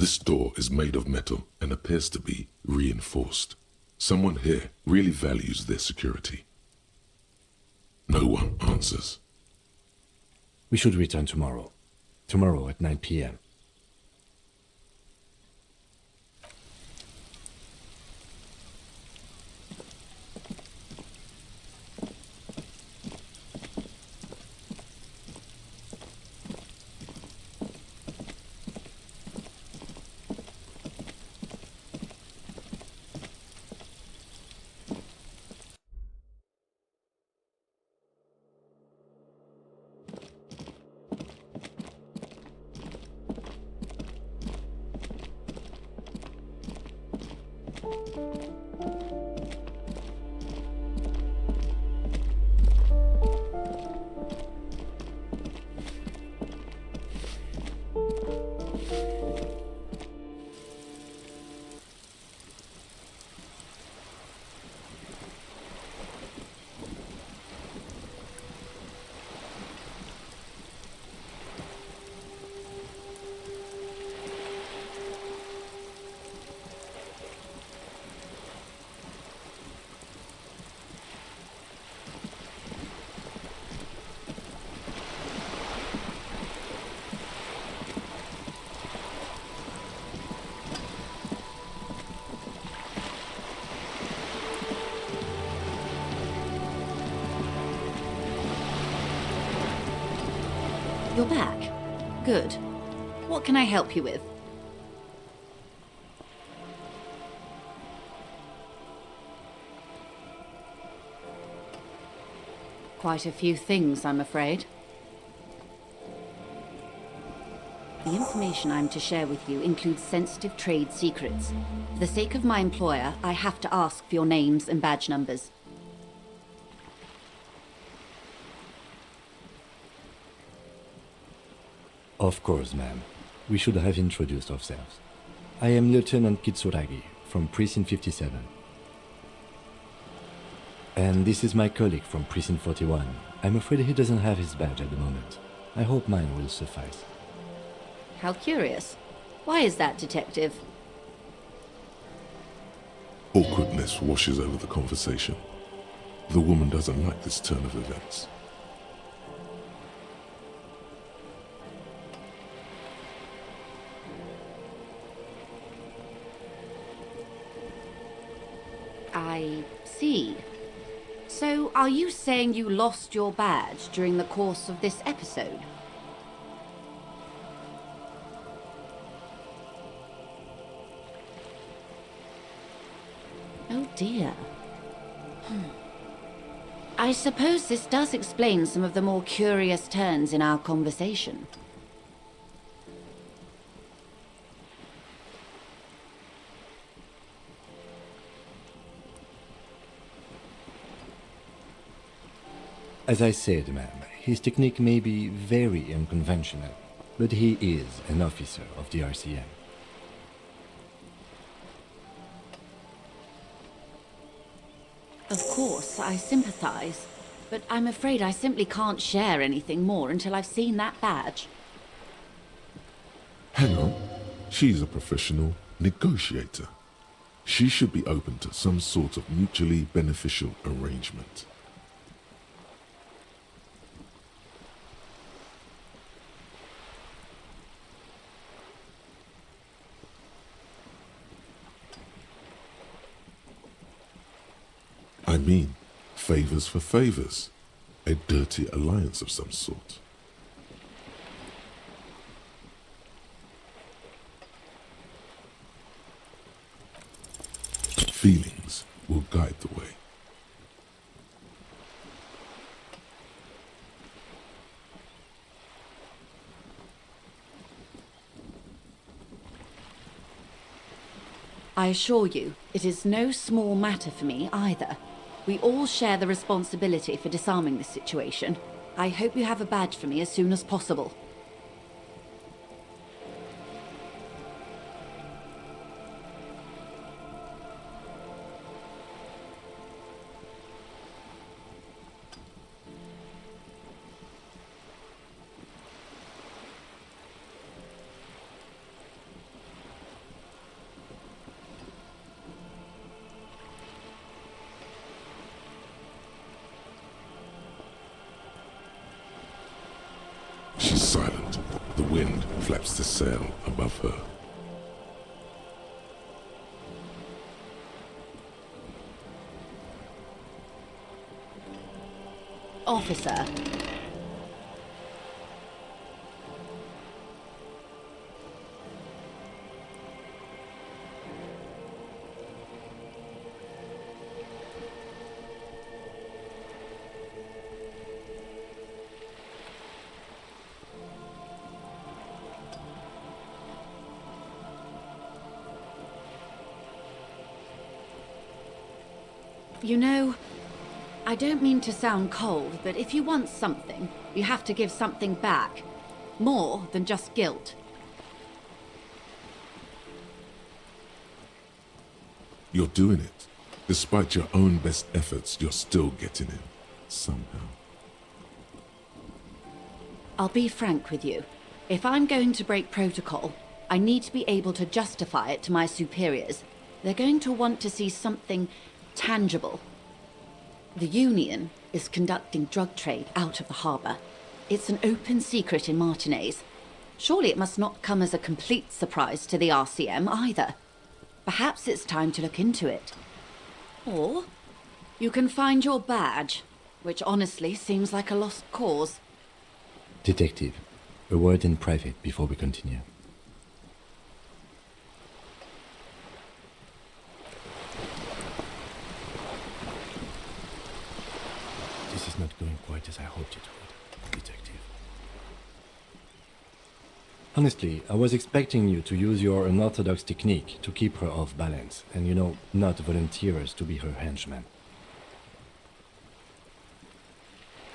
This door is made of metal and appears to be reinforced. Someone here really values their security. No one answers. We should return tomorrow. Tomorrow at 9 p.m. You're back. Good. What can I help you with? Quite a few things, I'm afraid. The information I'm to share with you includes sensitive trade secrets. For the sake of my employer, I have to ask for your names and badge numbers. Of course, ma'am. We should have introduced ourselves. I am Lieutenant Kitsuragi, from Precinct 57. And this is my colleague from Precinct 41. I'm afraid he doesn't have his badge at the moment. I hope mine will suffice. How curious. Why is that, Detective? Awkwardness washes over the conversation. The woman doesn't like this turn of events. I see. So, are you saying you lost your badge during the course of this episode? Oh dear. I suppose this does explain some of the more curious turns in our conversation. As I said, ma'am, his technique may be very unconventional, but he is an officer of the RCM. Of course, I sympathize, but I'm afraid I simply can't share anything more until I've seen that badge. Hang on. She's a professional negotiator. She should be open to some sort of mutually beneficial arrangement. I mean, favors for favors. A dirty alliance of some sort. Feelings will guide the way. I assure you, it is no small matter for me either. We all share the responsibility for disarming this situation. I hope you have a badge for me as soon as possible. wind flaps the sail above her. Officer. You know, I don't mean to sound cold, but if you want something, you have to give something back. More than just guilt. You're doing it. Despite your own best efforts, you're still getting in. Somehow. I'll be frank with you. If I'm going to break protocol, I need to be able to justify it to my superiors. They're going to want to see something tangible. The Union is conducting drug trade out of the harbor. It's an open secret in Martinez. Surely it must not come as a complete surprise to the RCM either. Perhaps it's time to look into it. Or you can find your badge, which honestly seems like a lost cause. Detective, a word in private before we continue. This is not going quite as I hoped it would, Detective. Honestly, I was expecting you to use your unorthodox technique to keep her off balance, and not volunteer us to be her henchman.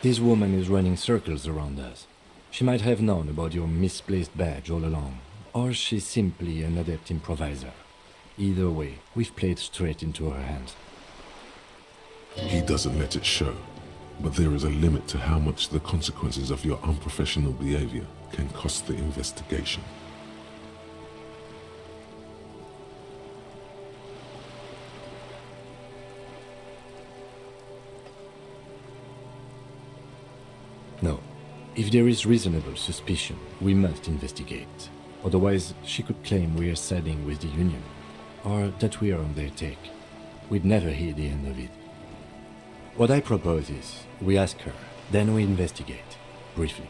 This woman is running circles around us. She might have known about your misplaced badge all along, or she's simply an adept improviser. Either way, we've played straight into her hands. He doesn't let it show, but there is a limit to how much the consequences of your unprofessional behavior can cost the investigation. No. If there is reasonable suspicion, we must investigate. Otherwise, she could claim we are siding with the Union, or that we are on their take. We'd never hear the end of it. What I propose is, we ask her, then we investigate, briefly.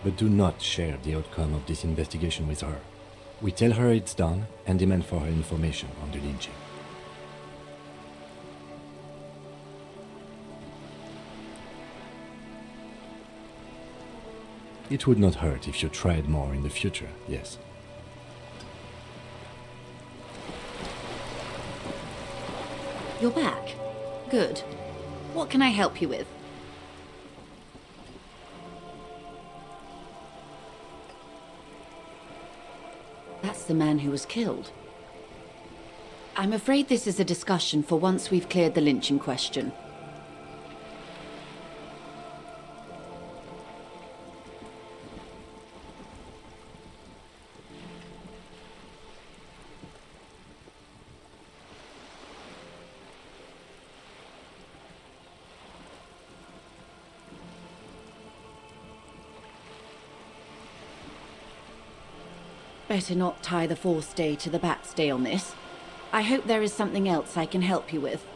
But do not share the outcome of this investigation with her. We tell her it's done and demand for her information on the lynching. It would not hurt if you tried more in the future, yes. You're back. Good. What can I help you with? That's the man who was killed. I'm afraid this is a discussion for once we've cleared the lynching question. Better not tie the fourth day to the Bat's day on this. I hope there is something else I can help you with.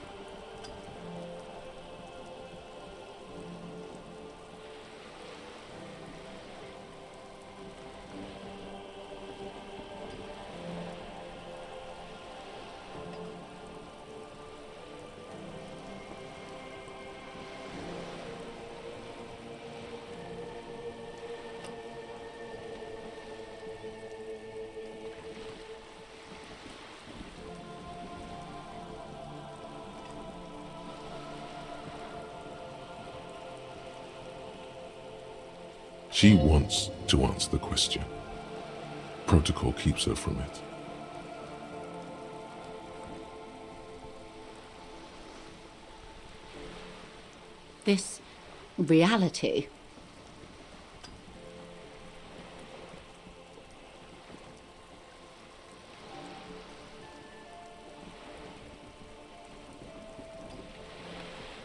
She wants to answer the question. Protocol keeps her from it. This reality.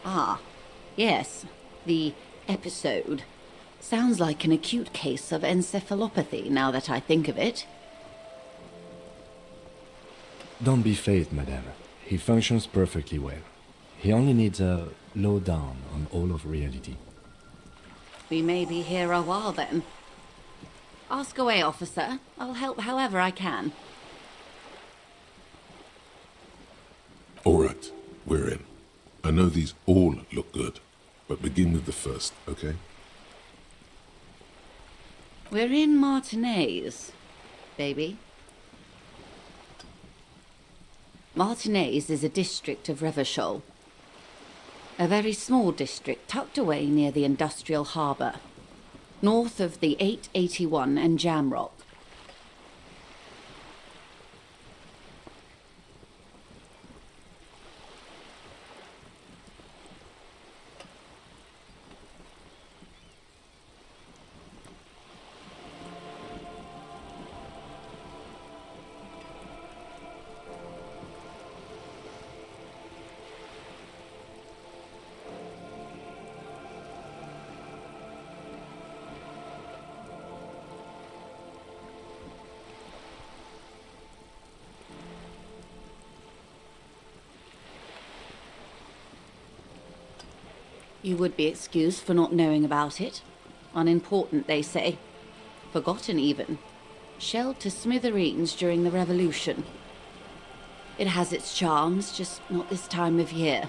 Ah, yes, the episode. Sounds like an acute case of encephalopathy, now that I think of it. Don't be phased, madame. He functions perfectly well. He only needs a lowdown on all of reality. We may be here a while then. Ask away, officer. I'll help however I can. All right, we're in. I know these all look good, but begin with the first, okay? We're in Martinez, baby. Martinez is a district of Revachol. A very small district tucked away near the industrial harbour, north of the 881 and Jamrock. You would be excused for not knowing about it. Unimportant, they say. Forgotten, even. Shelled to smithereens during the Revolution. It has its charms, just not this time of year.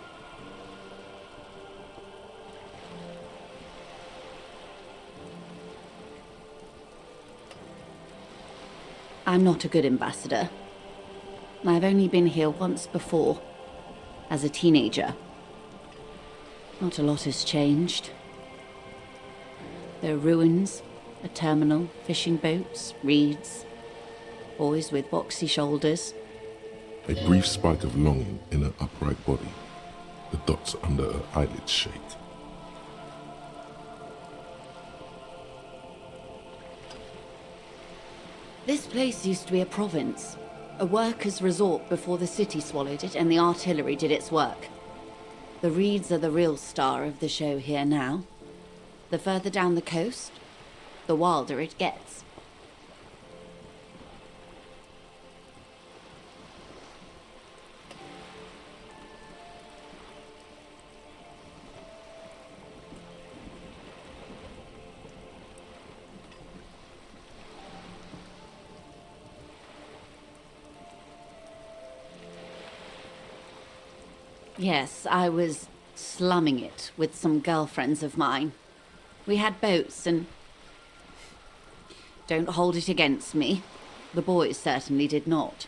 I'm not a good ambassador. I've only been here once before, as a teenager. Not a lot has changed. There are ruins, a terminal, fishing boats, reeds, boys with boxy shoulders. A brief spike of longing in her upright body. The dots under her eyelids shake. This place used to be a province, a workers' resort before the city swallowed it and the artillery did its work. The reeds are the real star of the show here now. The further down the coast, the wilder it gets. Yes, I was slumming it with some girlfriends of mine. We had boats and... Don't hold it against me. The boys certainly did not.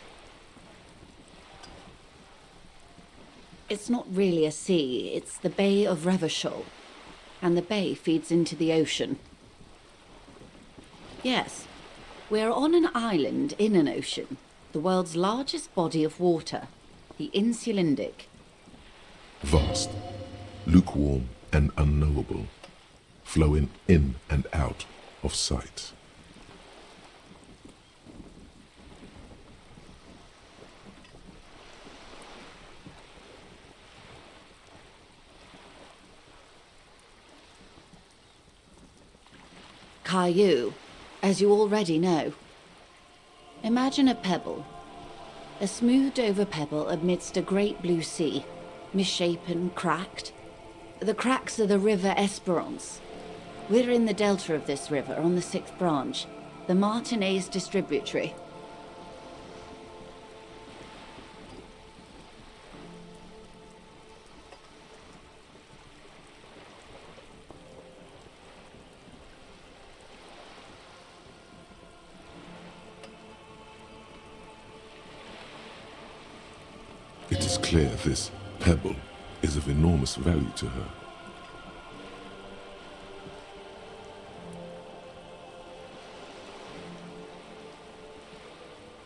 It's not really a sea, it's the Bay of Revachol. And the bay feeds into the ocean. Yes, we're on an island in an ocean. The world's largest body of water. The Insulindic. Vast, lukewarm and unknowable, flowing in and out of sight. Caillou, as you already know. Imagine a pebble. A smoothed over pebble amidst a great blue sea. Misshapen, cracked. The cracks are the River Esperance. We're in the delta of this river, on the 6th branch, the Martinez distributary. It is clear this pebble is of enormous value to her.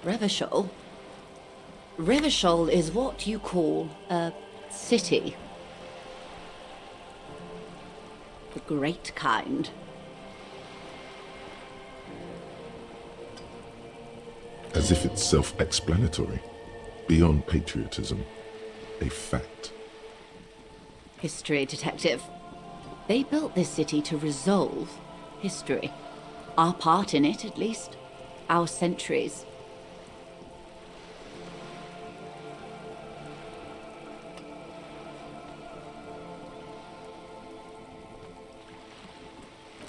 Revachol? Revachol is what you call a city. The great kind. As if it's self-explanatory, beyond patriotism, a fact. History detective. They built this city to resolve history. Our part in it, at least. Our centuries.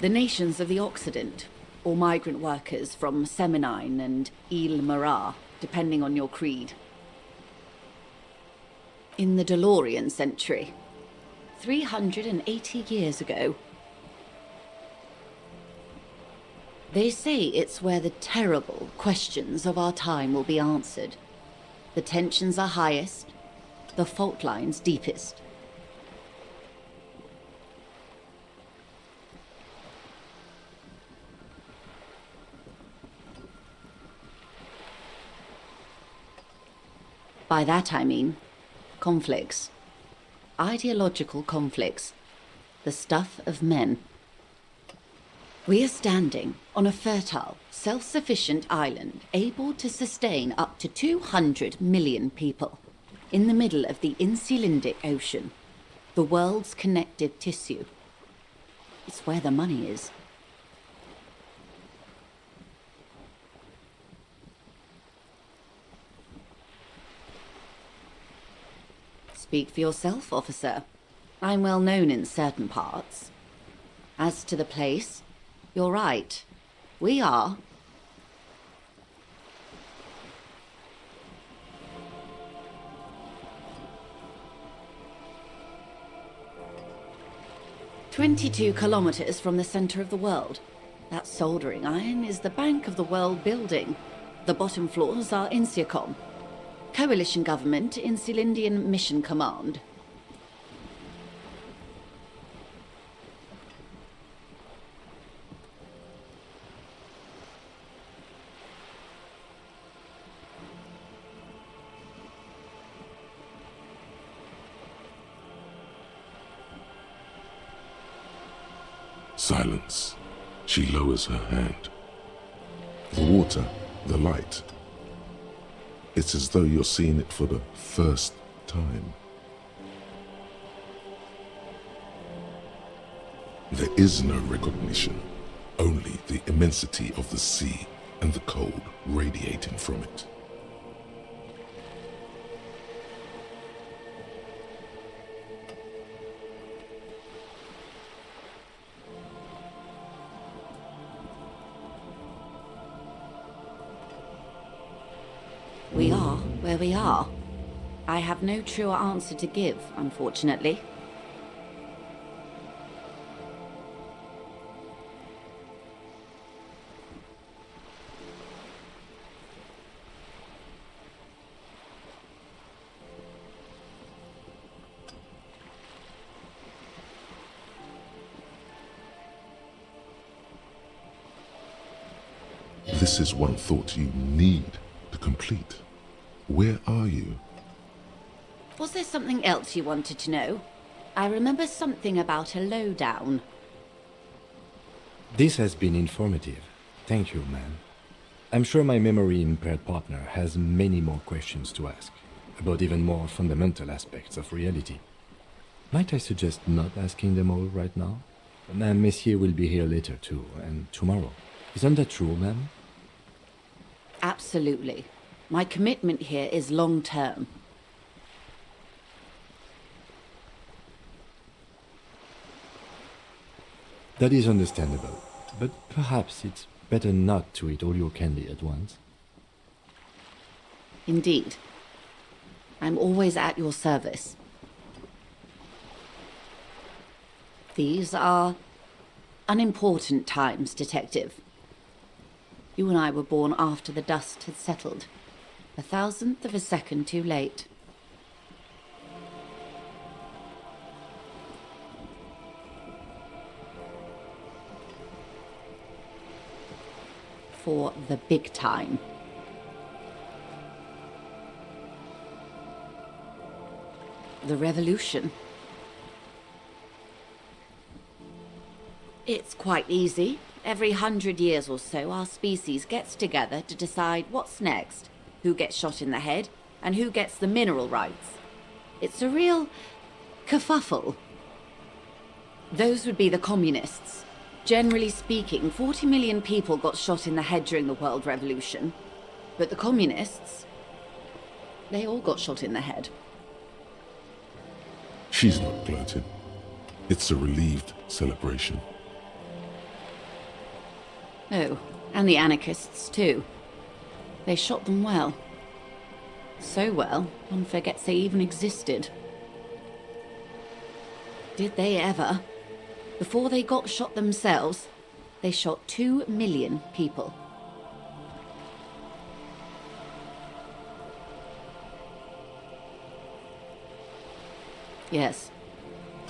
The nations of the Occident, or migrant workers from Semenine and Ile-Marat, depending on your creed. In the DeLorean century, 380 years ago. They say it's where the terrible questions of our time will be answered. The tensions are highest, the fault lines deepest. By that I mean conflicts. Ideological conflicts. The stuff of men. We are standing on a fertile, self-sufficient island able to sustain up to 200 million people in the middle of the Insulindic Ocean, the world's connective tissue. It's where the money is. Speak for yourself, officer. I'm well known in certain parts. As to the place, you're right. We are. "22 kilometers from the center of the world. That soldering iron is the Bank of the World building. The bottom floors are Insiacom. Coalition government, Insulindian Mission Command. Silence. She lowers her hand. The water, the light. It's as though you're seeing it for the first time. There is no recognition, only the immensity of the sea and the cold radiating from it. We are where we are. I have no truer answer to give, unfortunately. This is one thought you need to complete. Where are you? Was there something else you wanted to know? I remember something about a lowdown. This has been informative. Thank you, ma'am. I'm sure my memory-impaired partner has many more questions to ask, about even more fundamental aspects of reality. Might I suggest not asking them all right now? Ma'am, Messier will be here later too, and tomorrow. Isn't that true, ma'am? Absolutely. My commitment here is long-term. That is understandable, but perhaps it's better not to eat all your candy at once. Indeed. I'm always at your service. These are unimportant times, Detective. You and I were born after the dust had settled. 1,000th of a second too late. For the big time. The revolution. It's quite easy. Every 100 years or so, our species gets together to decide what's next, who gets shot in the head, and who gets the mineral rights. It's a real kerfuffle. Those would be the communists. Generally speaking, 40 million people got shot in the head during the World Revolution. But the communists, they all got shot in the head. She's not gloating. It's a relieved celebration. Oh, and the anarchists too. They shot them well. So well, one forgets they even existed. Did they ever? Before they got shot themselves, they shot 2 million people. Yes,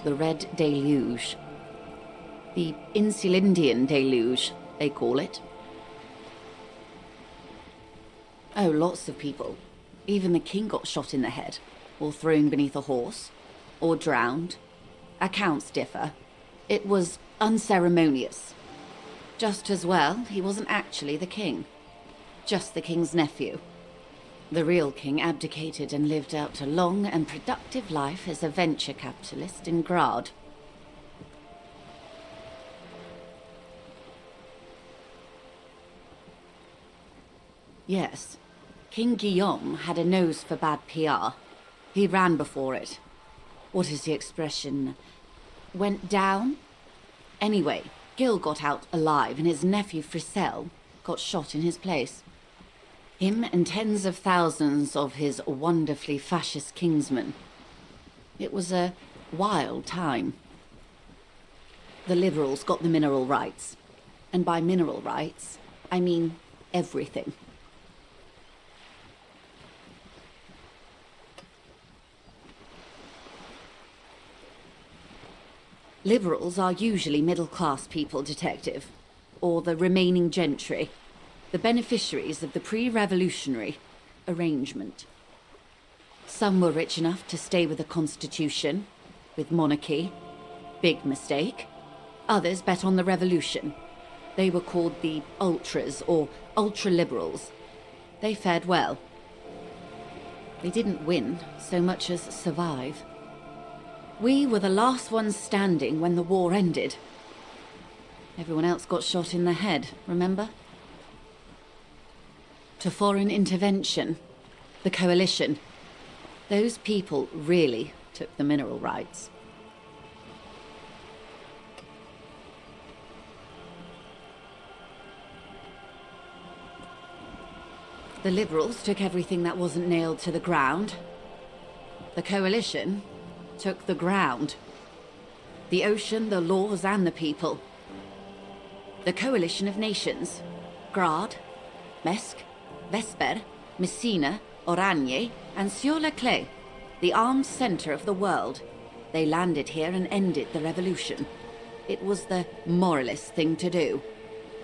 the Red Deluge. The Insulindian Deluge, they call it. Oh, lots of people. Even the king got shot in the head, or thrown beneath a horse, or drowned. Accounts differ. It was unceremonious. Just as well, he wasn't actually the king. Just the king's nephew. The real king abdicated and lived out a long and productive life as a venture capitalist in Grad. Yes, King Guillaume had a nose for bad PR. He ran before it. What is the expression? Went down? Anyway, Gil got out alive and his nephew Fricelle got shot in his place. Him and tens of thousands of his wonderfully fascist kingsmen. It was a wild time. The liberals got the mineral rights. And by mineral rights, I mean everything. Liberals are usually middle-class people, Detective. Or the remaining gentry. The beneficiaries of the pre-revolutionary arrangement. Some were rich enough to stay with the Constitution, with monarchy. Big mistake. Others bet on the revolution. They were called the ultras, or ultra-liberals. They fared well. They didn't win so much as survive. We were the last ones standing when the war ended. Everyone else got shot in the head, remember? To foreign intervention, the coalition. Those people really took the mineral rights. The liberals took everything that wasn't nailed to the ground. The coalition took the ground. The ocean, the laws, and the people. The coalition of nations. Grad, Mesk, Vesper, Messina, Oranje, and Sur-la-Clay, the armed center of the world. They landed here and ended the revolution. It was the moralist thing to do.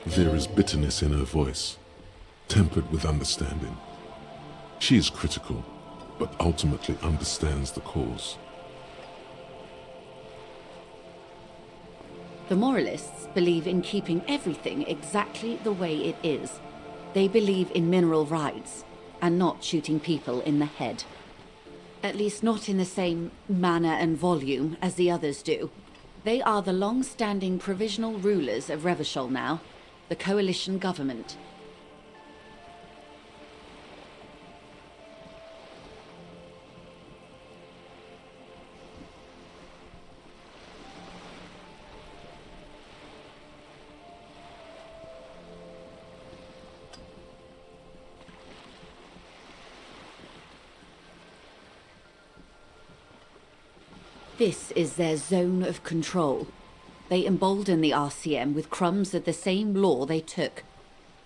There is bitterness in her voice, tempered with understanding. She is critical, but ultimately understands the cause. The moralists believe in keeping everything exactly the way it is. They believe in mineral rights, and not shooting people in the head. At least not in the same manner and volume as the others do. They are the long-standing provisional rulers of Revachol now, the coalition government. This is their zone of control. They embolden the RCM with crumbs of the same law they took.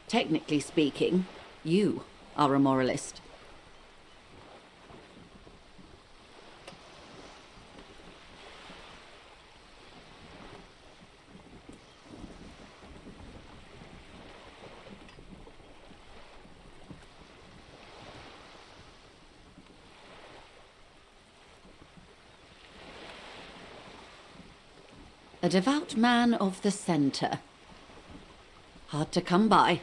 Technically speaking, you are a moralist. A devout man of the center. Hard to come by.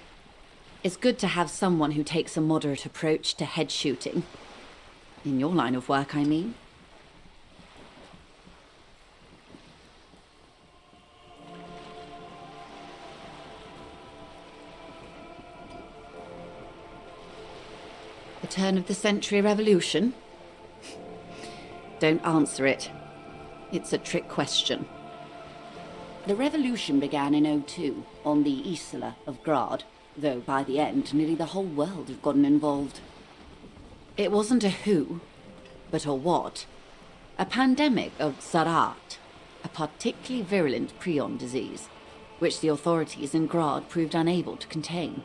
It's good to have someone who takes a moderate approach to head shooting. In your line of work, I mean. Turn of the century revolution? Don't answer it. It's a trick question. The revolution began in '02 on the Isla of Grad, though by the end nearly the whole world had gotten involved. It wasn't a who, but a what. A pandemic of Zarat, a particularly virulent prion disease, which the authorities in Grad proved unable to contain.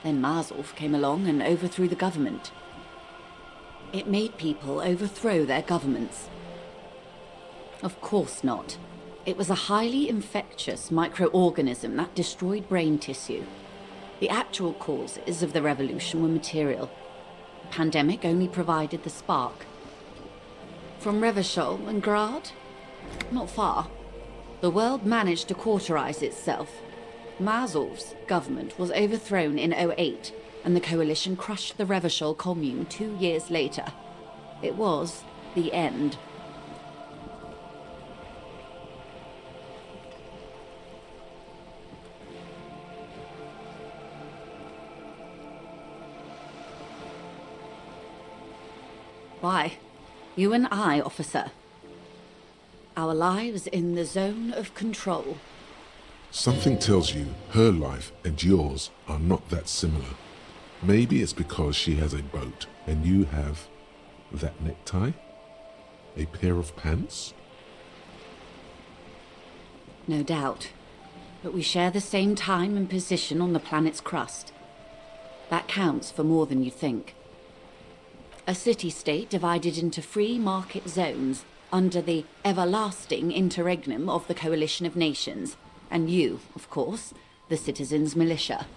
Then Mazov came along and overthrew the government. It made people overthrow their governments. Of course not. It was a highly infectious microorganism that destroyed brain tissue. The actual causes of the revolution were material. The pandemic only provided the spark. From Revachol and Grad? Not far. The world managed to cauterize itself. Mazov's government was overthrown in '08, and the coalition crushed the Revachol commune 2 years later. It was the end. Why? You and I, officer. Our lives in the zone of control. Something tells you her life and yours are not that similar. Maybe it's because she has a boat and you have that necktie? A pair of pants? No doubt. But we share the same time and position on the planet's crust. That counts for more than you think. A city-state divided into free market zones under the everlasting interregnum of the Coalition of Nations, and you, of course, the citizens' militia.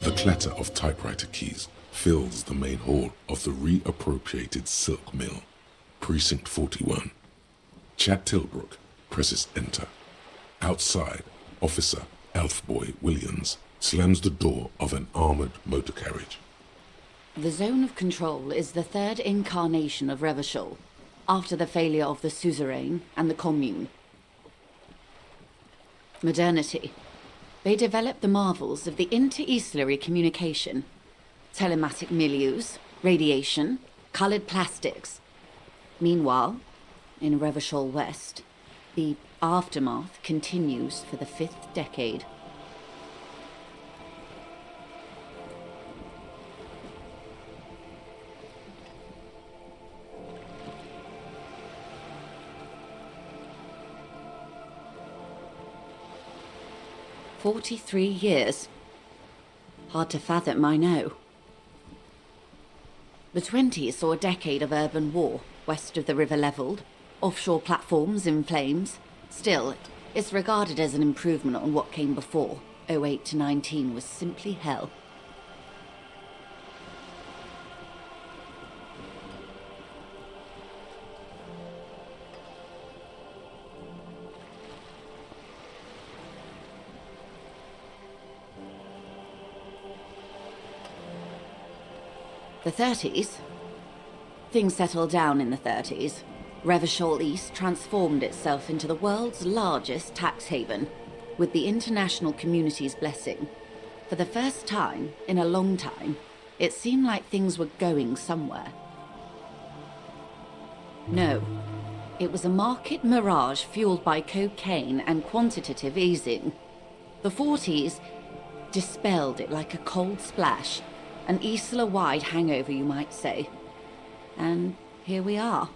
The clatter of typewriter keys fills the main hall of the reappropriated silk mill, Precinct 41. Chad Tilbrook presses enter. Outside, Officer Elfboy Williams slams the door of an armored motor carriage. The zone of control is the third incarnation of Revachol, after the failure of the suzerain and the commune. Modernity. They developed the marvels of the inter-Islary communication, telematic milieus, radiation, colored plastics. Meanwhile, in Revachol West, the aftermath continues for the 5th decade. "43 years. Hard to fathom, I know. The 20s saw a decade of urban war, west of the river leveled, offshore platforms in flames. Still, it's regarded as an improvement on what came before. '08 to '19 was simply hell. The 30s? Things settled down in the 30s. Revachol East transformed itself into the world's largest tax haven, with the international community's blessing. For the first time in a long time, it seemed like things were going somewhere. No, it was a market mirage fueled by cocaine and quantitative easing. The 40s dispelled it like a cold splash. An Isla-wide hangover, you might say. And here we are.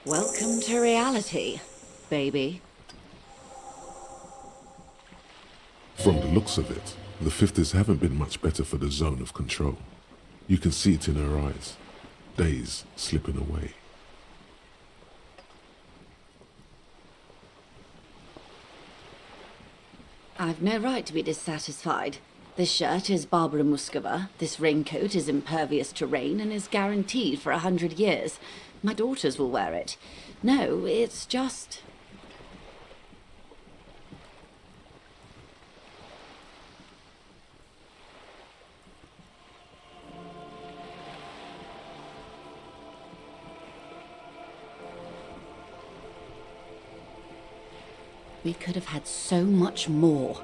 Welcome to reality, baby. From the looks of it, the 50s haven't been much better for the zone of control. You can see it in her eyes. days slipping away. I've no right to be dissatisfied. This shirt is Barbara Muscova, this raincoat is impervious to rain and is guaranteed for 100 years. My daughters will wear it. No, it's just... We could have had so much more.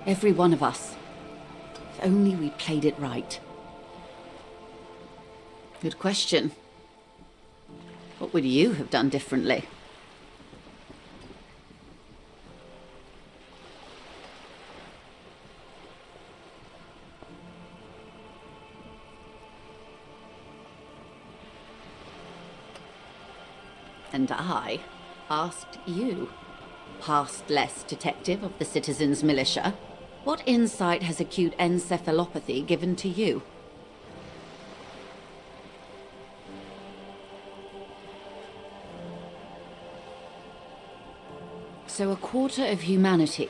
Every one of us. If only we played it right. Good question. What would you have done differently? And I asked you, past-less detective of the Citizens Militia, what insight has acute encephalopathy given to you? So a quarter of humanity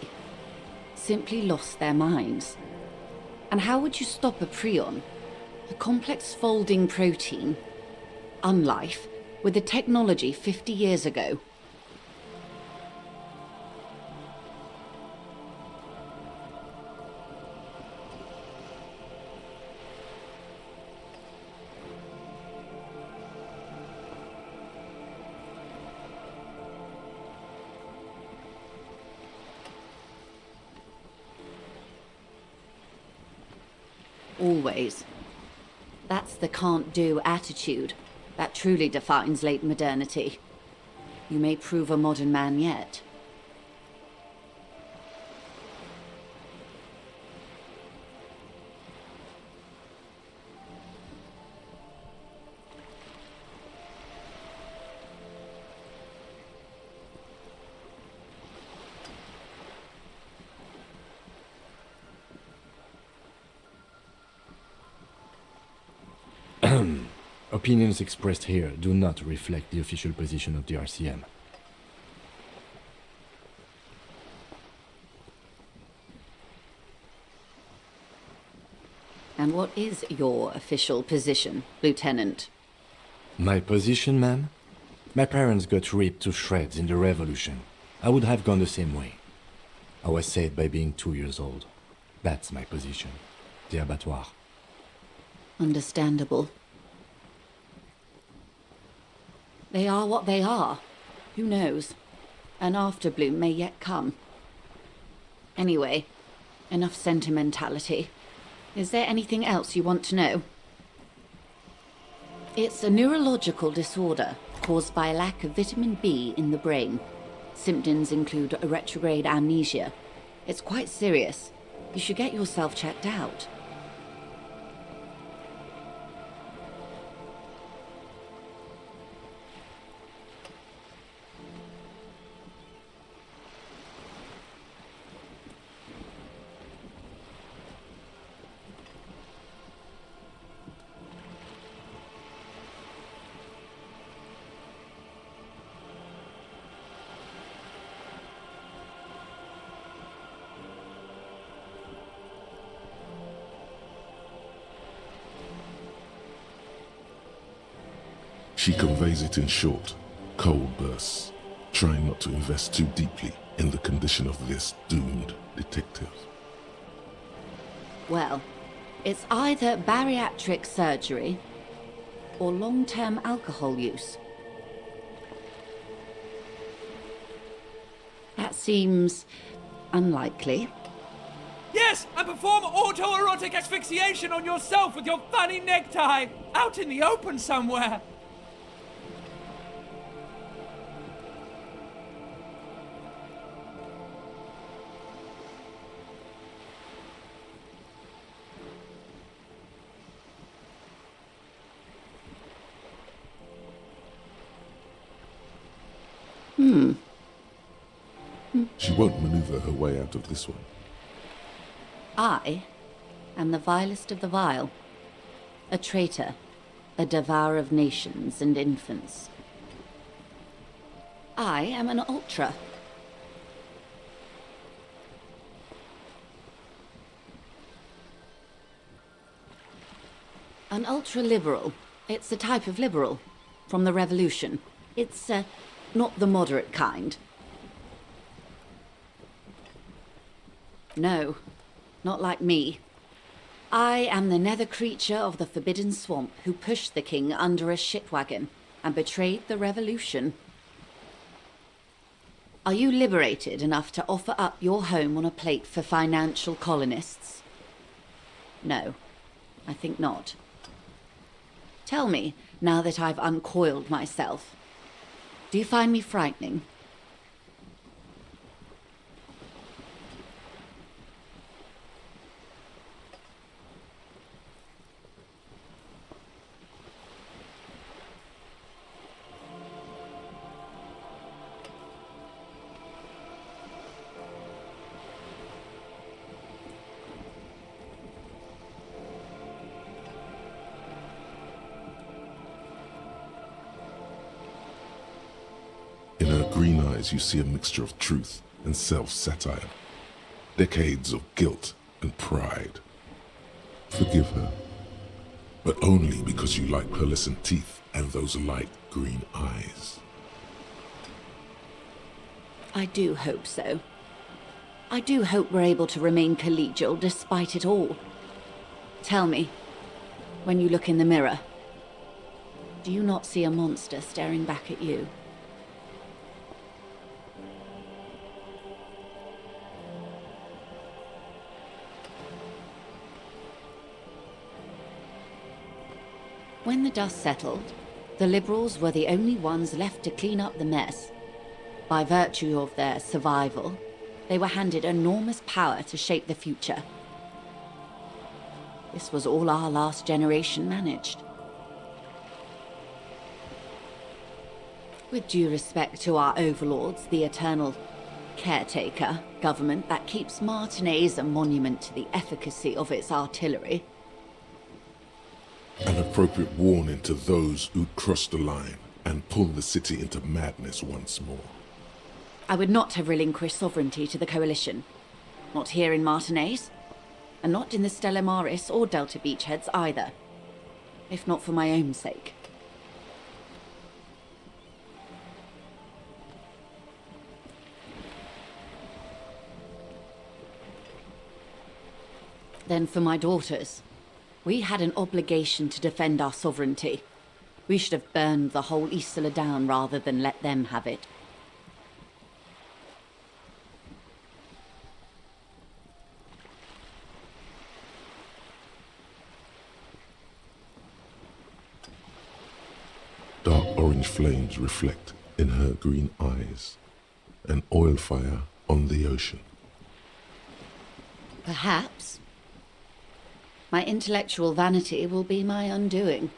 simply lost their minds. And how would you stop a prion, a complex folding protein, unlife, with the technology 50 years ago? Always. That's the can't-do attitude that truly defines late modernity. You may prove a modern man yet. Opinions expressed here do not reflect the official position of the RCM. And what is your official position, Lieutenant? My position, ma'am? My parents got ripped to shreds in the revolution. I would have gone the same way. I was saved by being 2 years old. That's my position. The abattoir. Understandable. They are what they are. Who knows? An afterbloom may yet come. Anyway, enough sentimentality. Is there anything else you want to know? It's a neurological disorder caused by a lack of vitamin B in the brain. Symptoms include a retrograde amnesia. It's quite serious. You should get yourself checked out. She conveys it in short, cold bursts, trying not to invest too deeply in the condition of this doomed detective. Well, it's either bariatric surgery or long-term alcohol use. That seems unlikely. Yes, and perform autoerotic asphyxiation on yourself with your funny necktie, out in the open somewhere. She won't maneuver her way out of this one. I am the vilest of the vile. A traitor. a devourer of nations and infants. I am an ultra. An ultra-liberal. It's a type of liberal. From the revolution. It's, not the moderate kind. No, not like me. I am the nether creature of the Forbidden Swamp who pushed the king under a shitwagon and betrayed the revolution. Are you liberated enough to offer up your home on a plate for financial colonists? No, I think not. Tell me, now that I've uncoiled myself, do you find me frightening? In her green eyes, you see a mixture of truth and self-satire. Decades of guilt and pride. Forgive her, but only because you like pearlescent teeth and those light green eyes. I do hope so. I do hope we're able to remain collegial despite it all. Tell me, when you look in the mirror, do you not see a monster staring back at you? When the dust settled, the Liberals were the only ones left to clean up the mess. By virtue of their survival, they were handed enormous power to shape the future. This was all our last generation managed. With due respect to our overlords, the eternal caretaker government that keeps Martinaise a monument to the efficacy of its artillery, An appropriate warning to those who'd cross the line and pull the city into madness once more. I would not have relinquished sovereignty to the Coalition. Not here in Martinaise, and not in the Stella Maris or Delta Beachheads either. If not for my own sake. Then for my daughters. We had an obligation to defend our sovereignty. We should have burned the whole Isola down rather than let them have it. Dark orange flames reflect in her green eyes, an oil fire on the ocean. Perhaps. My intellectual vanity will be my undoing.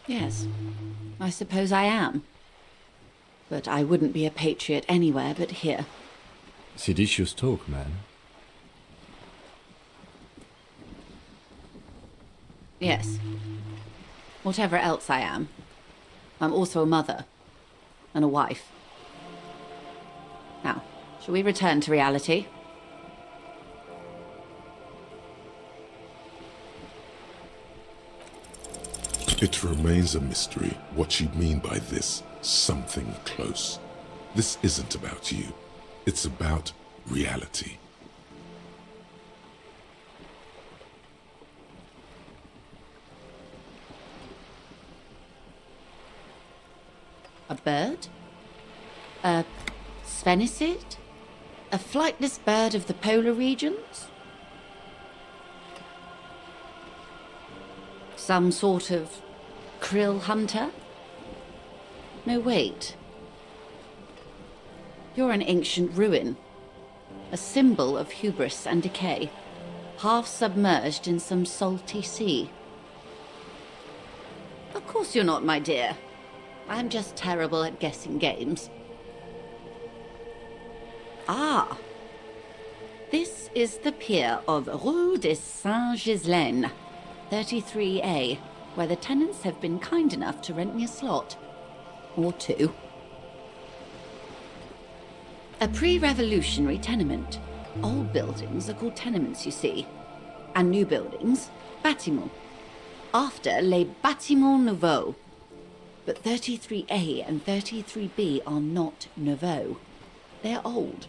Yes, I suppose I am. But I wouldn't be a patriot anywhere but here. Seditious talk, man. Yes. Whatever else I am, I'm also a mother. And a wife. Now, shall we return to reality? It remains a mystery what you mean by this something close. This isn't about you. It's about reality. A bird? A sphenicid? A flightless bird of the polar regions? Some sort of krill hunter? No, wait. You're an ancient ruin. A symbol of hubris and decay. Half submerged in some salty sea. Of course you're not, my dear. I'm just terrible at guessing games. Ah. This is the pier of Rue de Saint-Ghislain, 33A. where the tenants have been kind enough to rent me a slot. Or two. A pre-revolutionary tenement. Old buildings are called tenements, you see. And new buildings, bâtiments. After les bâtiments nouveaux. But 33A and 33B are not nouveaux. They're old.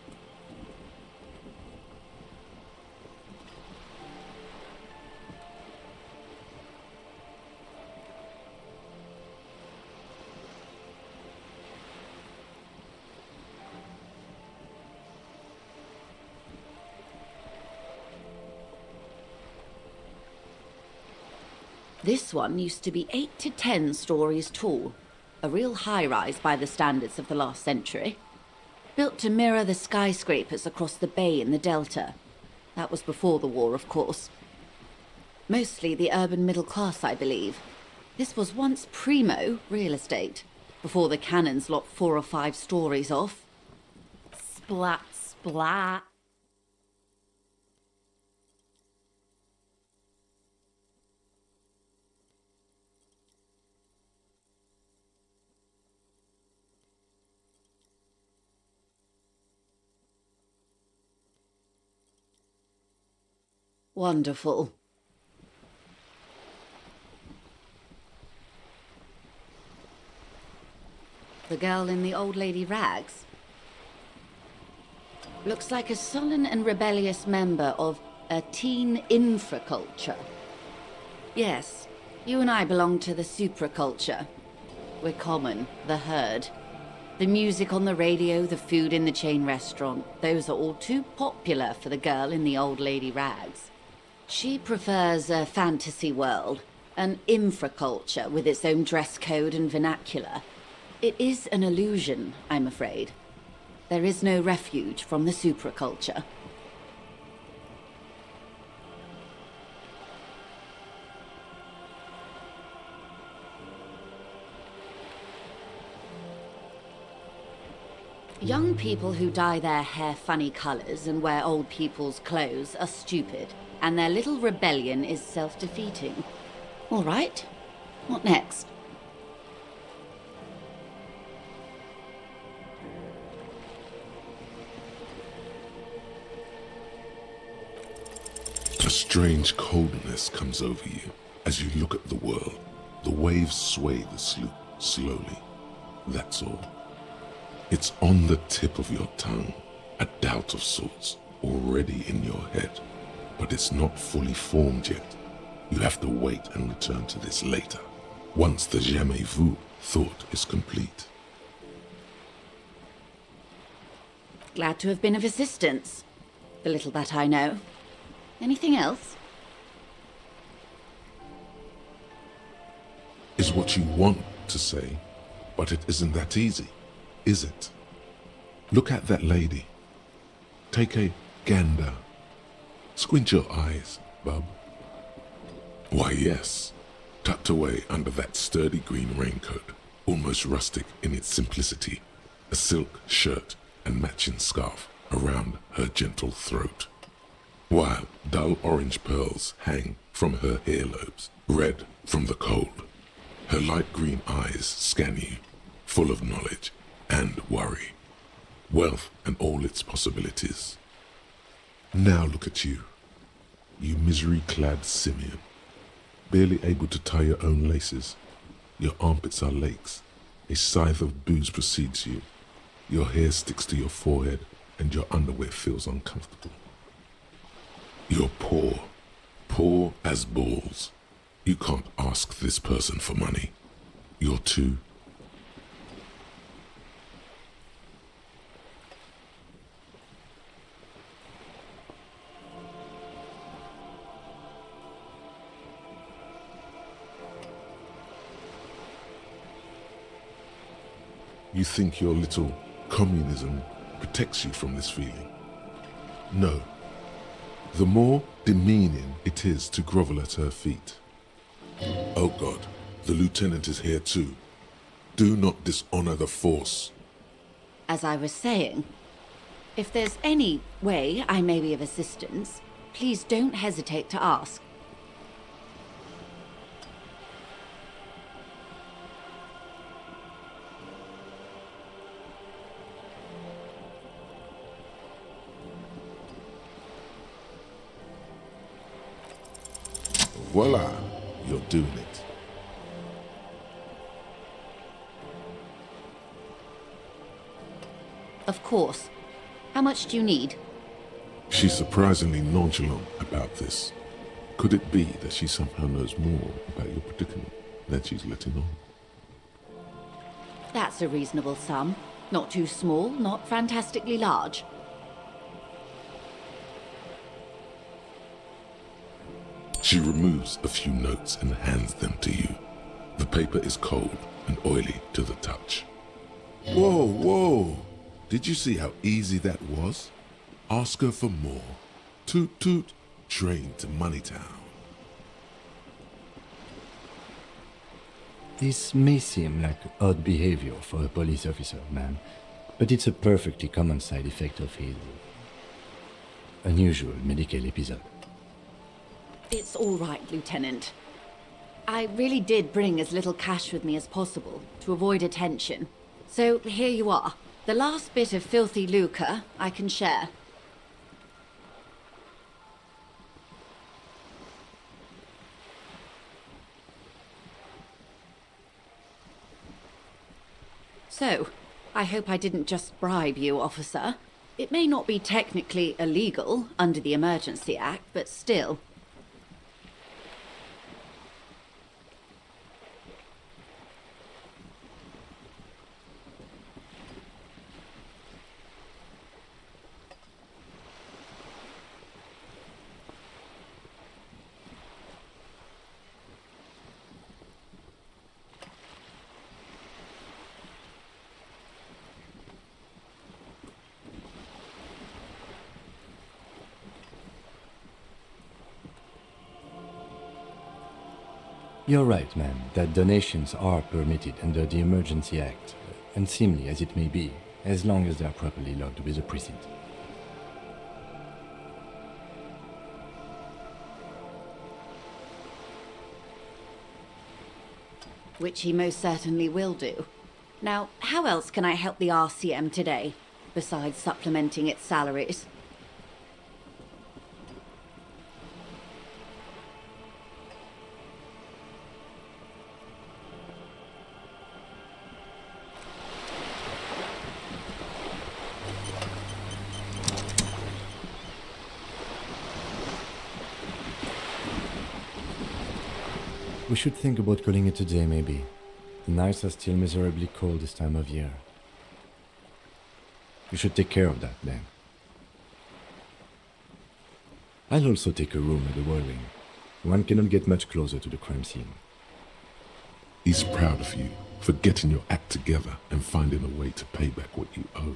This one used to be 8 to 10 stories tall, a real high-rise by the standards of the last century. Built to mirror the skyscrapers across the bay in the Delta. That was before the war, of course. Mostly the urban middle class, I believe. This was once primo real estate, before the cannons lopped 4 or 5 stories off. Splat, splat. Wonderful. The girl in the old lady rags? Looks like a sullen and rebellious member of a teen infraculture. Yes, you and I belong to the supraculture. We're common, the herd. The music on the radio, the food in the chain restaurant, those are all too popular for the girl in the old lady rags. She prefers a fantasy world, an infraculture with its own dress code and vernacular. It is an illusion, I'm afraid. There is no refuge from the supraculture. Young people who dye their hair funny colors and wear old people's clothes are stupid, and their little rebellion is self-defeating. All right, what next? A strange coldness comes over you as you look at the world. The waves sway the sloop slowly. That's all. It's on the tip of your tongue, a doubt of sorts already in your head, but it's not fully formed yet. You have to wait and return to this later, once the jamais vu thought is complete. Glad to have been of assistance. The little that I know. Anything else? Is what you want to say, but it isn't that easy, is it? Look at that lady. Take a gander. Squint your eyes, bub. Why, yes, tucked away under that sturdy green raincoat, almost rustic in its simplicity, a silk shirt and matching scarf around her gentle throat, while dull orange pearls hang from her earlobes, red from the cold. Her light green eyes scan you, full of knowledge and worry, wealth and all its possibilities. Now look at you, you misery-clad simian, barely able to tie your own laces. Your armpits are lakes, a scythe of booze precedes you, your hair sticks to your forehead, and your underwear feels uncomfortable. You're poor, poor as balls. You can't ask this person for money. You're too... You think your little communism protects you from this feeling? No. The more demeaning it is to grovel at her feet. Oh God, the lieutenant is here too. Do not dishonor the force. As I was saying, if there's any way I may be of assistance, please don't hesitate to ask. Voila, you're doing it. Of course. How much do you need? She's surprisingly nonchalant about this. Could it be that she somehow knows more about your predicament than she's letting on? That's a reasonable sum. Not too small, not fantastically large. She removes a few notes and hands them to you. The paper is cold and oily to the touch. Whoa, whoa! Did you see how easy that was? Ask her for more. Toot toot, train to Moneytown. This may seem like odd behavior for a police officer, ma'am, but it's a perfectly common side effect of his unusual medical episode. It's all right, Lieutenant. I really did bring as little cash with me as possible to avoid attention. So here you are. The last bit of filthy lucre I can share. So, I hope I didn't just bribe you, officer. It may not be technically illegal under the Emergency Act, but still. You're right, ma'am, that donations are permitted under the Emergency Act, unseemly as it may be, as long as they are properly logged with the precinct. Which he most certainly will do. Now, how else can I help the RCM today, besides supplementing its salaries? We should think about calling it a day, maybe. The nights are still miserably cold this time of year. You should take care of that, then. I'll also take a room at the War Wing. One cannot get much closer to the crime scene. He's proud of you for getting your act together and finding a way to pay back what you owe.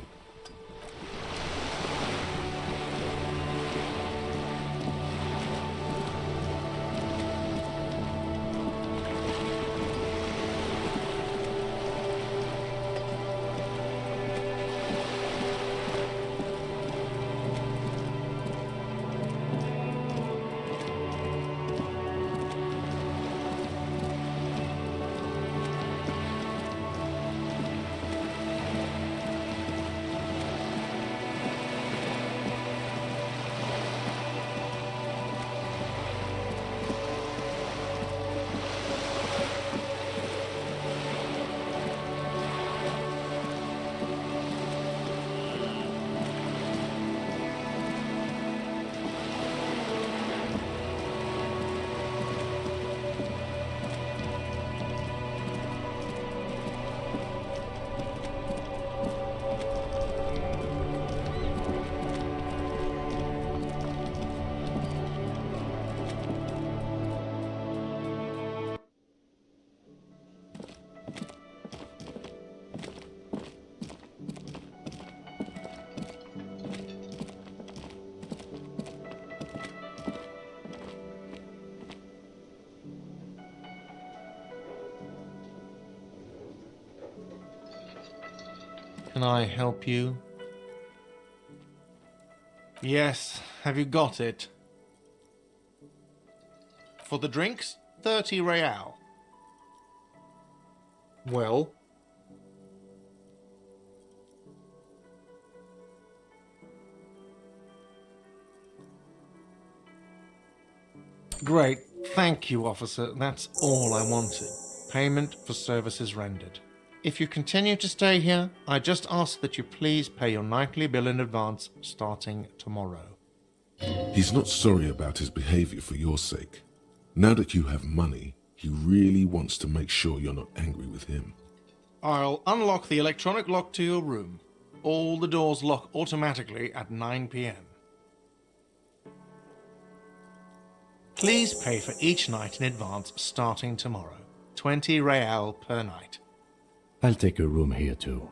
Can I help you? Yes, have you got it? For the drinks, 30 real. Well? Great, Thank you, officer. That's all I wanted. Payment for services rendered. If you continue to stay here, I just ask that you please pay your nightly bill in advance starting tomorrow. He's not sorry about his behavior for your sake. Now that you have money, he really wants to make sure you're not angry with him. I'll unlock the electronic lock to your room. All the doors lock automatically at 9 p.m. Please pay for each night in advance starting tomorrow. 20 real per night. I'll take a room here too.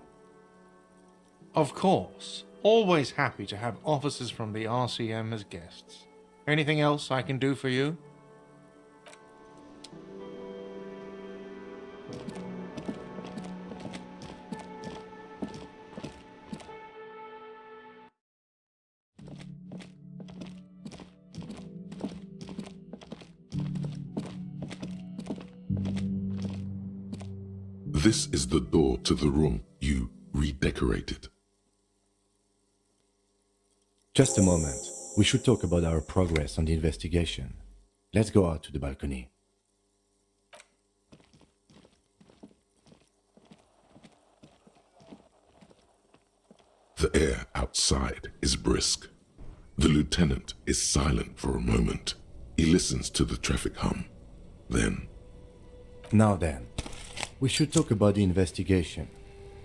Of course. Always happy to have officers from the RCM as guests. Anything else I can do for you? This is the door to the room you redecorated. Just a moment. We should talk about our progress on the investigation. Let's go out to the balcony. The air outside is brisk. The lieutenant is silent for a moment. He listens to the traffic hum. Then, Now then, we should talk about the investigation.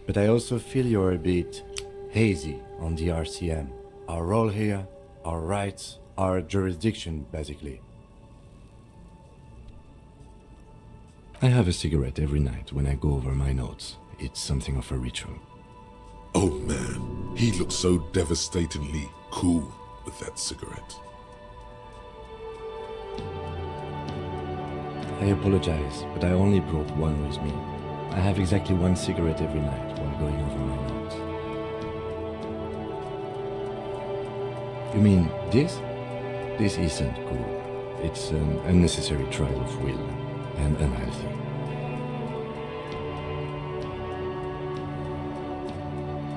But I also feel you're a bit hazy on the RCM. Our role here, our rights, our jurisdiction, basically. I have a cigarette every night when I go over my notes. It's something of a ritual. oh man, he looks so devastatingly cool with that cigarette. I apologize, but I only brought one with me. I have exactly one cigarette every night while going over my notes. You mean this? This isn't cool. It's an unnecessary trial of will and unhealthy.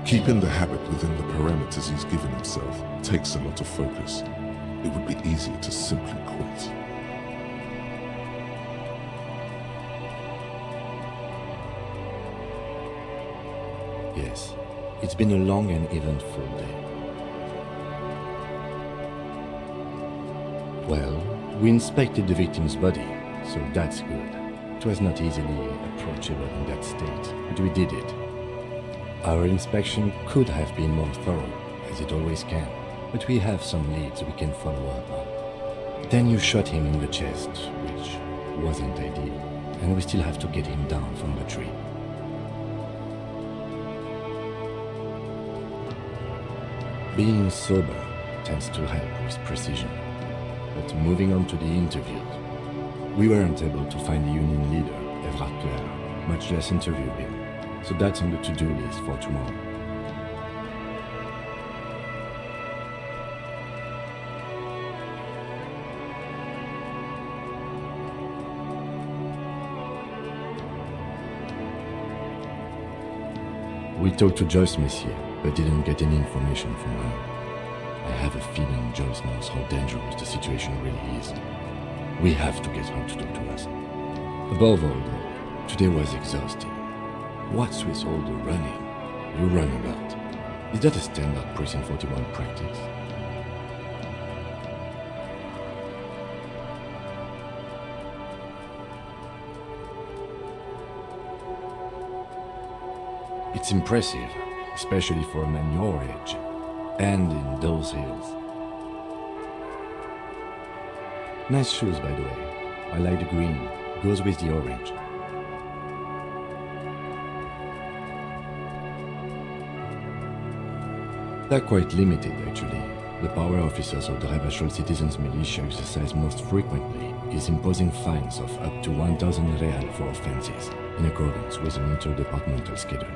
Keeping the habit within the parameters he's given himself takes a lot of focus. It would be easier to simply quit. Yes, it's been a long and eventful day. Well, we inspected the victim's body, so that's good. It was not easily approachable in that state, but we did it. Our inspection could have been more thorough, as it always can, but we have some leads we can follow up on. Then you shot him in the chest, which wasn't ideal, and we still have to get him down from the tree. Being sober tends to help with precision. But moving on to the interviews, we weren't able to find the union leader, Evrard Claire, much less interview him, so that's on the to-do list for tomorrow. We talked to Joyce Messier, but didn't get any information from her. I have a feeling Joyce knows how dangerous the situation really is. We have to get her to talk to us. Above all, though, today was exhausting. What's with all the running? You run a lot. Is that a standard Precinct 41 practice? It's impressive, especially for a man your age, and in those hills. Nice shoes, by the way. I like the green. Goes with the orange. They're quite limited, actually. The power officers of the Ravachol Citizens Militia exercise most frequently is imposing fines of up to 1,000 real for offenses, in accordance with an interdepartmental schedule.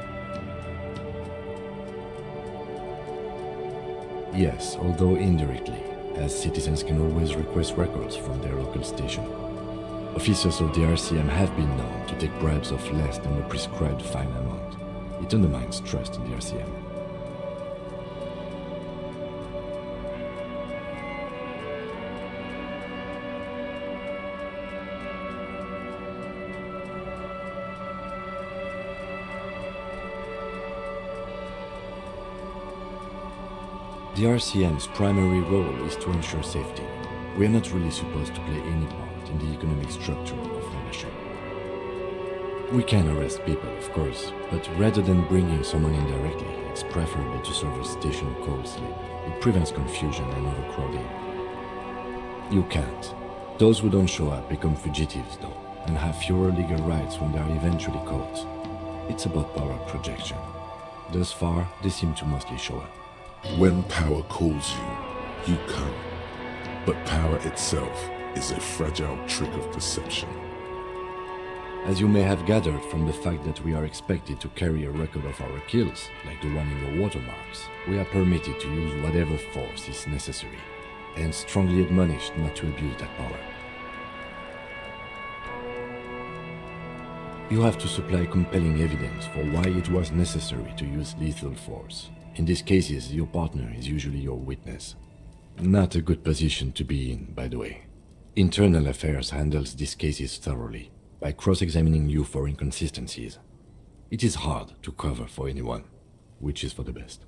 Yes, although indirectly, as citizens can always request records from their local station. Officers of the RCM have been known to take bribes of less than the prescribed fine amount. It undermines trust in the RCM. The RCM's primary role is to ensure safety. We are not really supposed to play any part in the economic structure of Ravachol. We can arrest people, of course, but rather than bringing someone in directly, it's preferable to serve a station cold sleep. It prevents confusion and overcrowding. You can't. Those who don't show up become fugitives, though, and have fewer legal rights when they are eventually caught. It's about power projection. Thus far, they seem to mostly show up. When power calls you, you come. But power itself is a fragile trick of perception. As you may have gathered from the fact that we are expected to carry a record of our kills, like the one in your watermarks, we are permitted to use whatever force is necessary, and strongly admonished not to abuse that power. You have to supply compelling evidence for why it was necessary to use lethal force. In these cases, your partner is usually your witness. Not a good position to be in, by the way. Internal Affairs handles these cases thoroughly, by cross-examining you for inconsistencies. It is hard to cover for anyone, which is for the best.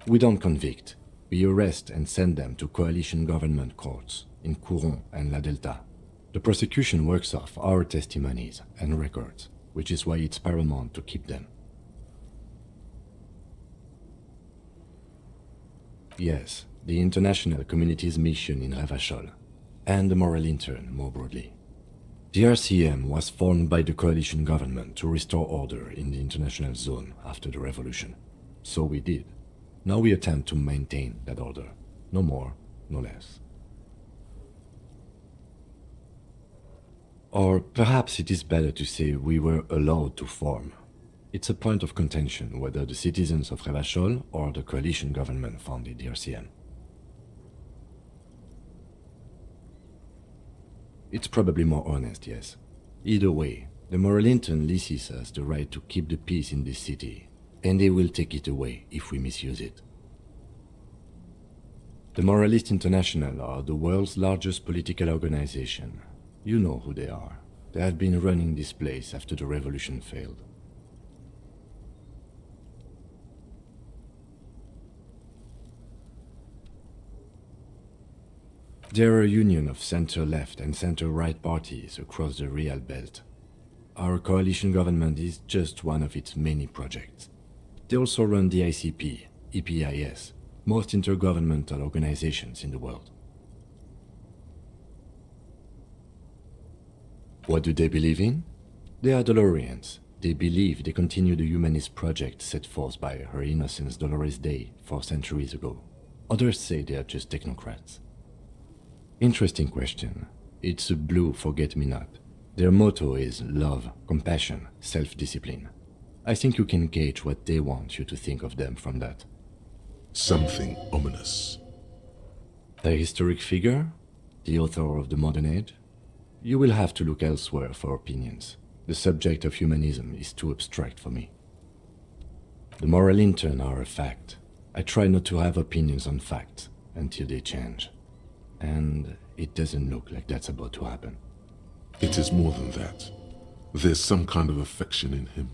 We don't convict. We arrest and send them to coalition government courts in Couronne and La Delta. The prosecution works off our testimonies and records, which is why it's paramount to keep them. Yes, the international community's mission in Ravachol, and the moral intern more broadly. The RCM was formed by the coalition government to restore order in the international zone after the revolution. So we did. Now we attempt to maintain that order. No more, no less. Or perhaps it is better to say we were allowed to form. It's a point of contention whether the citizens of Ravachol or the coalition government founded the RCM. It's probably more honest, yes. Either way, the moral intern leases us the right to keep the peace in this city, and they will take it away if we misuse it. The Moralist International are the world's largest political organization. You know who they are. They have been running this place after the revolution failed. There are a union of center-left and center-right parties across the Real Belt. Our coalition government is just one of its many projects. They also run the ICP, EPIS, most intergovernmental organizations in the world. What do they believe in? They are Dolorians. They believe they continue the humanist project set forth by Her Innocence Dolores Day 4 centuries ago. Others say they are just technocrats. Interesting question. It's a blue forget-me-not. Their motto is love, compassion, self-discipline. I think you can gauge what they want you to think of them from that. Something ominous. A historic figure? The author of the modern age? You will have to look elsewhere for opinions. The subject of humanism is too abstract for me. The moral intern are a fact. I try not to have opinions on facts until they change. And it doesn't look like that's about to happen. It is more than that. There's some kind of affection in him.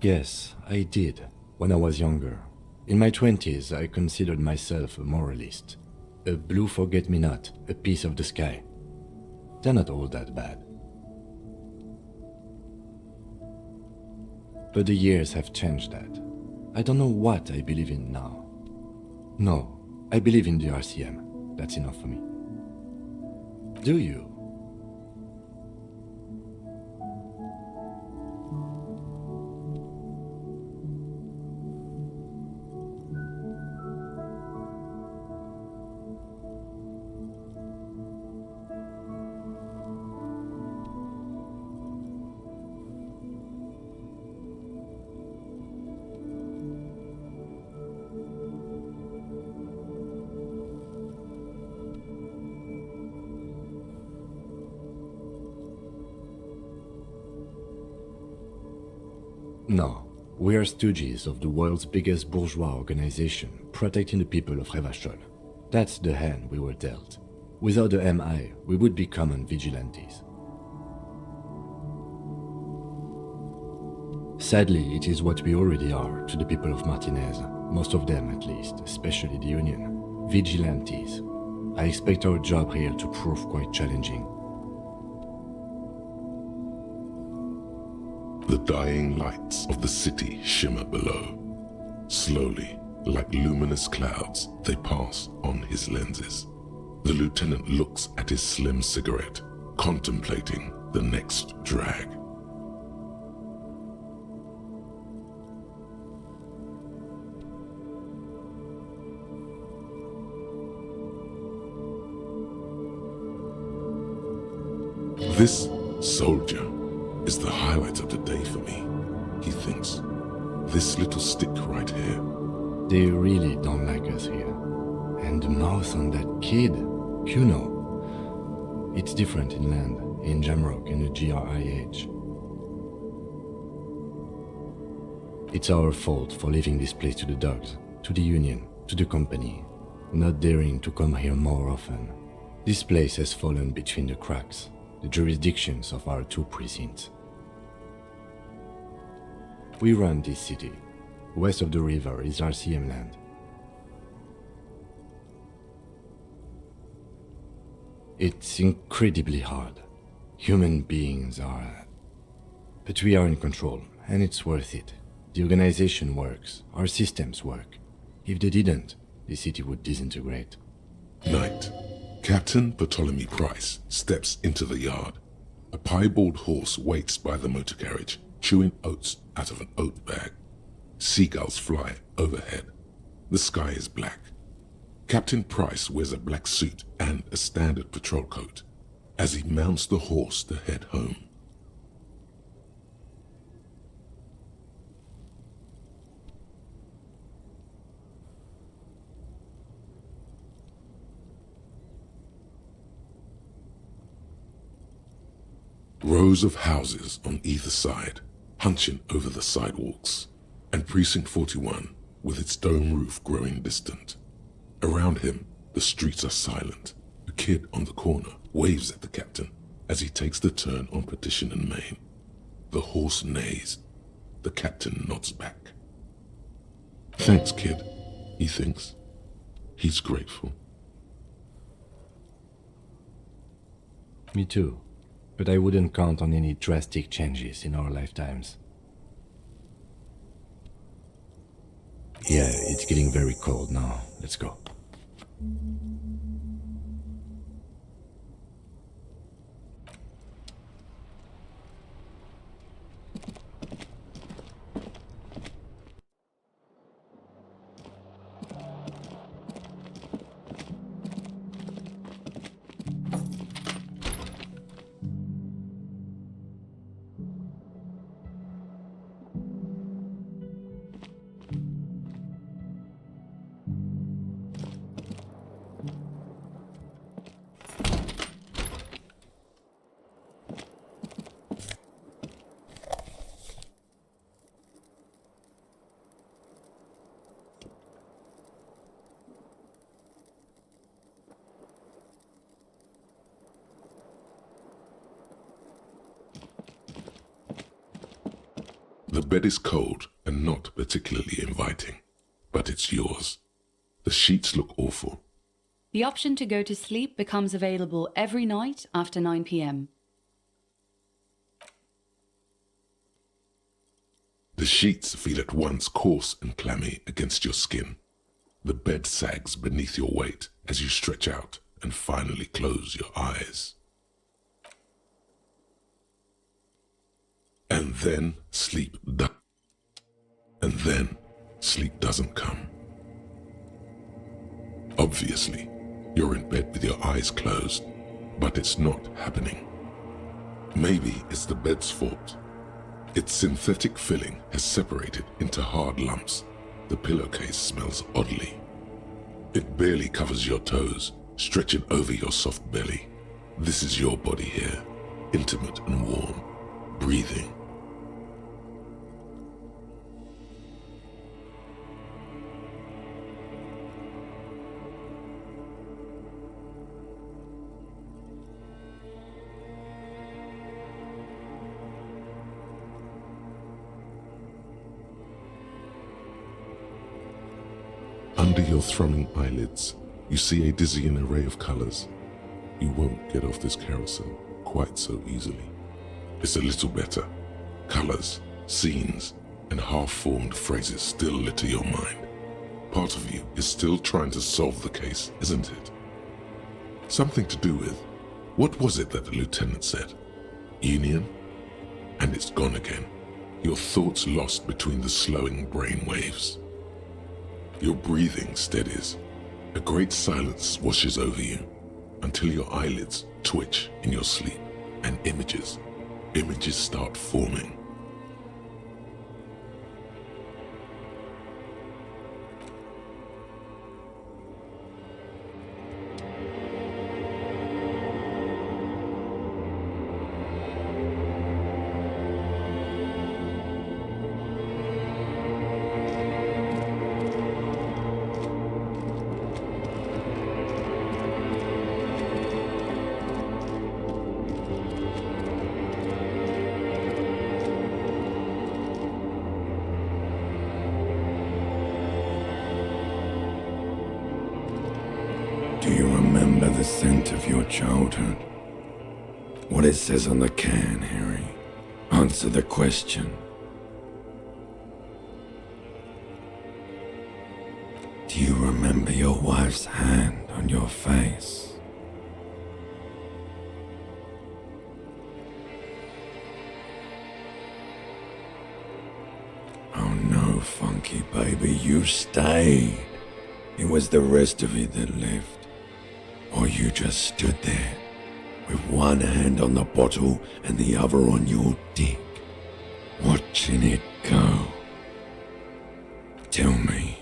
Yes, I did, when I was younger. In my 20s, I considered myself a moralist. A blue forget-me-not, a piece of the sky. They're not all that bad. But the years have changed that. I don't know what I believe in now. No, I believe in the RCM. That's enough for me. Do you? No, we are stooges of the world's biggest bourgeois organization, protecting the people of Ravachol. That's the hand we were dealt. Without the MI, we would be common vigilantes. Sadly, it is what we already are to the people of Martinez. Most of them, at least, especially the Union. Vigilantes. I expect our job here to prove quite challenging. The dying lights of the city shimmer below. Slowly, like luminous clouds, they pass on his lenses. The lieutenant looks at his slim cigarette, contemplating the next drag. This soldier is the highlight of the day for me, he thinks. This little stick right here. They really don't like us here. And the mouth on that kid, Kuno. It's different inland, in Jamrock and the GRIH. It's our fault for leaving this place to the dogs, to the Union, to the company, not daring to come here more often. This place has fallen between the cracks, the jurisdictions of our two precincts. We run this city. West of the river is RCM land. It's incredibly hard. Human beings are... But we are in control, and it's worth it. The organization works, our systems work. If they didn't, the city would disintegrate. Night. Captain Ptolemy Price steps into the yard. A piebald horse waits by the motor carriage, chewing oats out of an oat bag. Seagulls fly overhead. The sky is black. Captain Price wears a black suit and a standard patrol coat as he mounts the horse to head home. Rows of houses on either side, hunching over the sidewalks, and Precinct 41 with its dome roof growing distant. Around him, the streets are silent. A kid on the corner waves at the captain as he takes the turn on Petition and Main. The horse neighs. The captain nods back. Thanks, kid, he thinks. He's grateful. Me too. But I wouldn't count on any drastic changes in our lifetimes. Yeah, it's getting very cold now. Let's go. The bed is cold and not particularly inviting, but it's yours. The sheets look awful. The option to go to sleep becomes available every night after 9 p.m. The sheets feel at once coarse and clammy against your skin. The bed sags beneath your weight as you stretch out and finally close your eyes. And then sleep doesn't come. Obviously, you're in bed with your eyes closed, but it's not happening. Maybe it's the bed's fault. Its synthetic filling has separated into hard lumps. The pillowcase smells oddly. It barely covers your toes, stretching over your soft belly. This is your body here, intimate and warm, breathing. Under your thrumming eyelids, you see a dizzying array of colors. You won't get off this carousel quite so easily. It's a little better. Colors, scenes, and half-formed phrases still litter your mind. Part of you is still trying to solve the case, isn't it? Something to do with, what was it that the lieutenant said? Union? And it's gone again. Your thoughts lost between the slowing brain waves. Your breathing steadies. A great silence washes over you until your eyelids twitch in your sleep and images start forming. Do you remember the scent of your childhood? What it says on the can, Harry? Answer the question. Do you remember your wife's hand on your face? Oh no, Funky baby, you stayed. It was the rest of it that left. Or you just stood there, with one hand on the bottle and the other on your dick, watching it go. Tell me,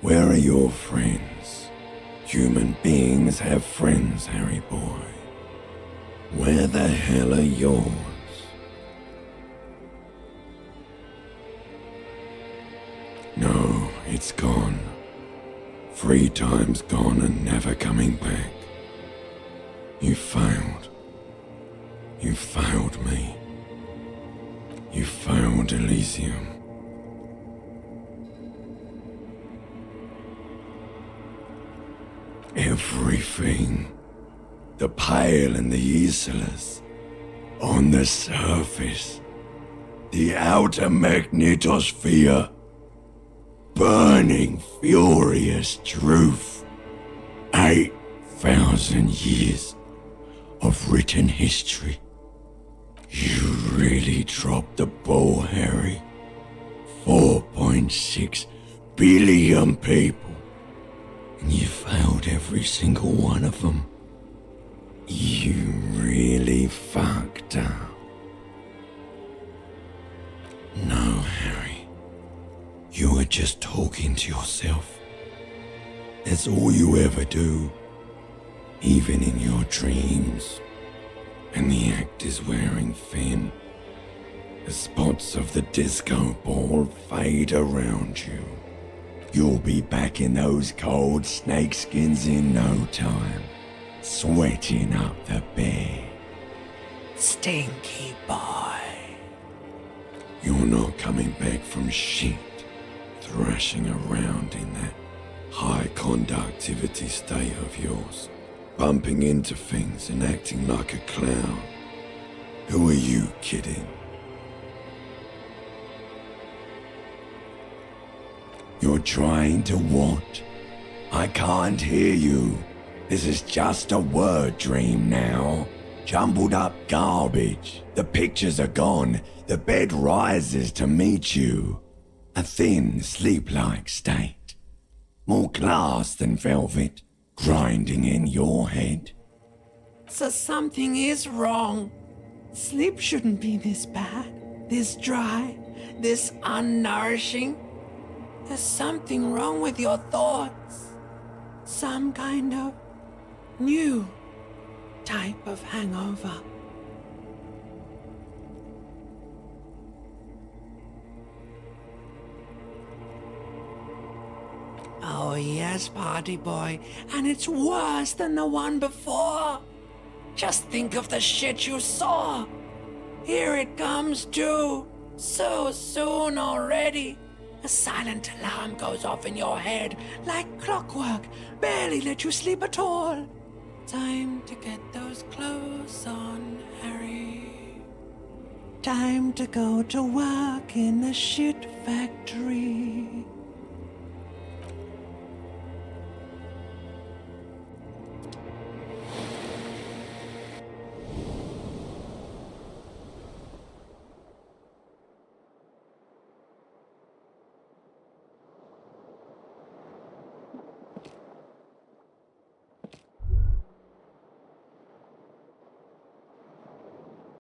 where are your friends? Human beings have friends, Harry boy. Where the hell are yours? No, it's gone. 3 times gone and never coming back. You failed. You failed me. You failed Elysium. Everything. The Pale and the Islas. On the surface. The outer magnetosphere. Burning, furious truth. 8,000 years of written history. You really dropped the ball, Harry. 4.6 billion people. And you failed every single one of them. You really fucked up. No, Harry. You were just talking to yourself. That's all you ever do, even in your dreams. And the act is wearing thin. The spots of the disco ball fade around you. You'll be back in those cold snakeskins in no time, sweating up the bed. Stinky boy. You're not coming back from shit. Thrashing around in that high conductivity state of yours, bumping into things and acting like a clown. Who are you kidding? You're trying to what? I can't hear you. This is just a word dream now. Jumbled up garbage. The pictures are gone. The bed rises to meet you. A thin, sleep-like state. More glass than velvet, grinding in your head. So something is wrong. Sleep shouldn't be this bad, this dry, this unnourishing. There's something wrong with your thoughts. Some kind of new type of hangover. Oh yes, party boy, and it's worse than the one before. Just think of the shit you saw. Here it comes too, so soon already. A A silent alarm goes off in your head like clockwork, barely let you sleep at all. Time to get those clothes on, Harry. Time to go to work in the shit factory.